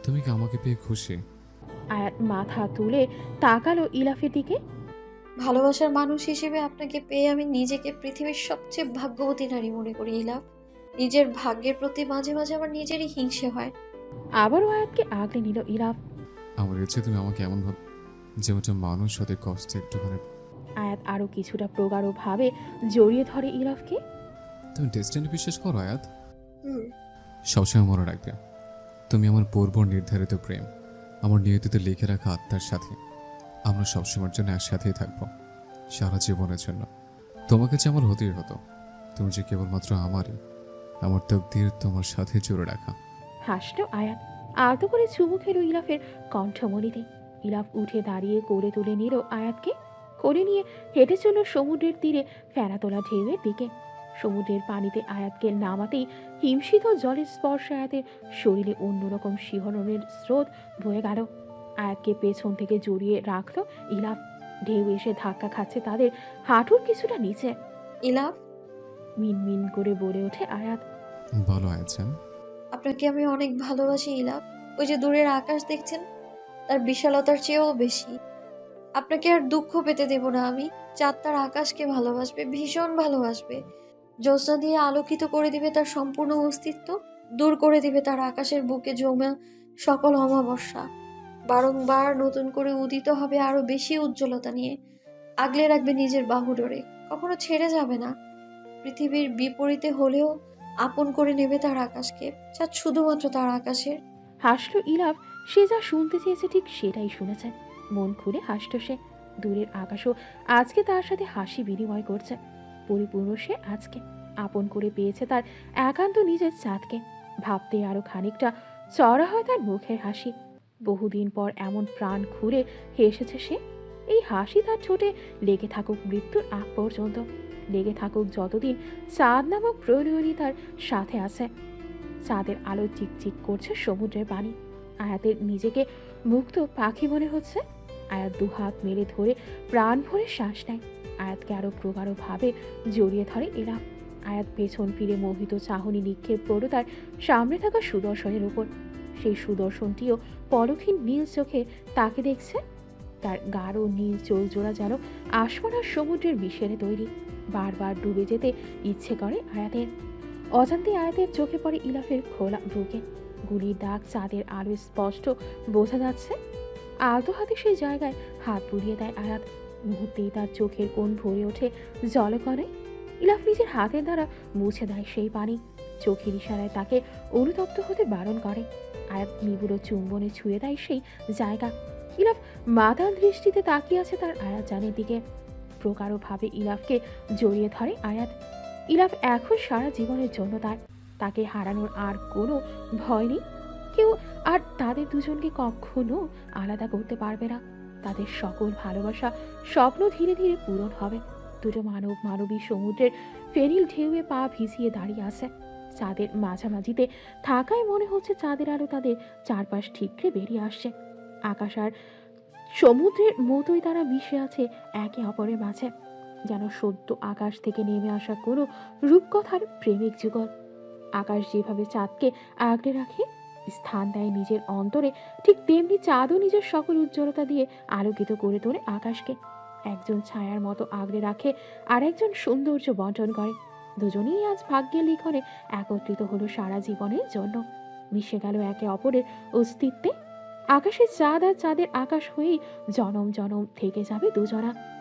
তুমি কি আমাকে পেয়ে খুশি? আয়াত মাথা তুলে তাকালো ইলাফের দিকে। ভালোবাসার মানুষ হিসেবে আপনাকে পেয়ে আমি নিজেকে পৃথিবীর সবচেয়ে ভাগ্যবতী নারী মনে করি ইলাফ। নিজের ভাগ্যের প্রতি মাঝে মাঝে আমার নিজেরই হিংসে হয়। আবারও আয়াতকে আগলে নিল ইলাফ। আমার ইচ্ছে তুমি আমাকে এমন ভাবে যেমনটা মানুষ হতে কষ্টে একটুখানি। আয়াত আরো কিছুটা প্রগাঢ় ভাবে জড়িয়ে ধরে ইলাফকে। তুমি ডেস্টিনি বিশ্বাস করো আয়াত? হুম। সবসময় মনে রাখবে, তুমি আমার পূর্ব নির্ধারিত প্রেম, আমার নিয়তিতে লিখে রাখা আত্মার সাথে। আমরা সবসময়ের জন্য একসাথেই থাকবো, সারা জীবনের জন্য। তোমাকে যে আমার হতেই হতো, তুমি যে কেবলমাত্র আমারই, আমার তকদির তোমার সাথে জুড়ে রাখা। হাসলো আয়াত। আলতো করে চুমু খেলো ইলাফের কণ্ঠমণিতে। ইলাফ উঠে দাঁড়িয়ে কোলে তুলে নিল আয়াতকে। কোলে নিয়ে হেঁটে চলল সমুদ্রের তীরে ফেনা তোলা ঢেউয়ের দিকে। সমুদ্রের পানিতে আয়াতকে নামাতেই হিমশীতল জলের স্পর্শে আয়াতের শরীরে অন্যরকম শিহরণের স্রোত বয়ে গেল। আয়াতকে পেছন থেকে জড়িয়ে রাখলো ইলাফ। ঢেউ এসে ধাক্কা খাচ্ছে তাদের হাঁটুর কিছুটা নিচে। ইলাফ, মিনমিন করে বলে ওঠে আয়াত। বলো আয়াতজান। আপনাকে আমি অনেক ভালোবাসি ইলাফ। ওই যে দূরের আকাশ দেখছেন, তার বিশালতার চেয়েও বেশি। আপনাকে আর দুঃখ পেতে দেব না আমি। চাঁদ তার আকাশকে ভালোবাসবে, ভীষণ ভালোবাসবে। জ্যোৎস্না দিয়ে আলোকিত করে দিবে তার সম্পূর্ণ অস্তিত্ব, দূর করে দিবে তার আকাশের বুকে জমা সকল অমাবস্যা। বারংবার নতুন করে উদিত হবে আরো বেশি উজ্জ্বলতা নিয়ে। আগলে রাখবে নিজের বাহুডোরে, কখনো ছেড়ে যাবে না। পৃথিবীর বিপরীতে হলেও আপন করে নেবে তার আকাশকে। চাঁদ শুধুমাত্র তার আকাশের। হাসলো ইলাফ। সে যা শুনতে চেয়েছে ঠিক সেটাই শুনেছে। মন খুলে হাসতো সে। দূরের আকাশও আজকে তার সাথে হাসি বিনিময় করছে। পরিপূর্ণ সে আজকে আপন করে পেয়েছে তার একান্ত নিজের চাঁদকে। ভাবতে আরো খানিকটা চড়া হয় তার মুখের হাসি। বহুদিন পর এমন প্রাণ খুলে হেসেছে সে। এই হাসি তার ঠোঁটে লেগে থাকুক মৃত্যুর আগ পর্যন্ত। লেগে থাকুক যতদিন চাঁদ নামক প্রণয়নী তার সাথে আছে। চাঁদের আলো চিকচিক করছে সমুদ্রের পানি। আয়াতের নিজেকে মুক্ত পাখি মনে হচ্ছে। আয়াত দুহাত মেলে ধরে প্রাণ ভরে শ্বাস নেয়। আয়াতকে আরো প্রগাঢ়ভাবে জড়িয়ে ধরে ইলাফ। আয়াত পেছন ফিরে মোহিত চাহনি নিক্ষেপ করল তার সামনে থাকা সুদর্শনের উপর। সেই সুদর্শনটিও পলকহীন নীল চোখে তাকে দেখছে। তার গাঢ় নীল চোখ জোড়া যেন আসমান আর সমুদ্রের মিশেলে তৈরি। বারবার ডুবে যেতে ইচ্ছে করে আয়াতের। অজান্তে আয়াতের চোখে পড়ে ইলাফের খোলা বুকে। গুলির দাগ চাঁদের আলো স্পষ্ট বোঝা যাচ্ছে। আলতো হাতে সেই জায়গায় হাত বুলিয়ে দেয় আয়াত। মুহূর্তেই তার চোখের কোণ ভরে ওঠে জলকণে। ইলাফ নিজের হাতের দ্বারা মুছে দেয় সেই পানি। চোখের ইশারায় তাকে অনুতপ্ত হতে বারণ করে। আয়াত নিবিড় চুম্বনে ছুঁয়ে দেয় সেই জায়গা। ইলাফ মাতাল দৃষ্টিতে তাকিয়ে আছে তার আয়াতজানের দিকে। প্রগাঢ়ভাবে ইলাফকে জড়িয়ে ধরে আয়াত। ইলাফ এখন সারা জীবনের জন্য তাকে হারানোর আর কোনো ভয় নেই। কেউ আর তাদের দুজনকে কখনো আলাদা করতে পারবে না। তাদের সকল ভালোবাসা স্বপ্ন ধীরে ধীরে পূরণ হবে। দুটো মানবী সমুদ্রের ফেরিল ঢেউয়ে পা ভিজিয়ে দাঁড়িয়ে আছে। চাঁদের মাঝামাঝিতে থাকায় মনে হচ্ছে চাঁদের আলো তাদের চারপাশ ঠিকরে বেরিয়ে আসছে। আকাশ আর সমুদ্রের মতোই তারা মিশে আছে একে অপরের মাঝে। যেন সদ্য আকাশ থেকে নেমে আসা কোনো রূপকথার প্রেমিক যুগল। আকাশ যেভাবে চাঁদকে আগলে রাখে, স্থান দেয় নিজের অন্তরে, ঠিক তেমনি চাঁদও নিজের সকল উজ্জ্বলতা দিয়ে আলোকিত করে তোলে আকাশকে। একজন ছায়ার মতো আগলে রাখে আর একজন সৌন্দর্য বন্টন করে। দুজনেই আজ ভাগ্যের লিখনে একত্রিত হলো সারা জীবনের জন্য। মিশে গেল একে অপরের অস্তিত্বে। আকাশের চাঁদ আর চাঁদের আকাশ হয়েই জনম জনম থেকে যাবে দুজনা।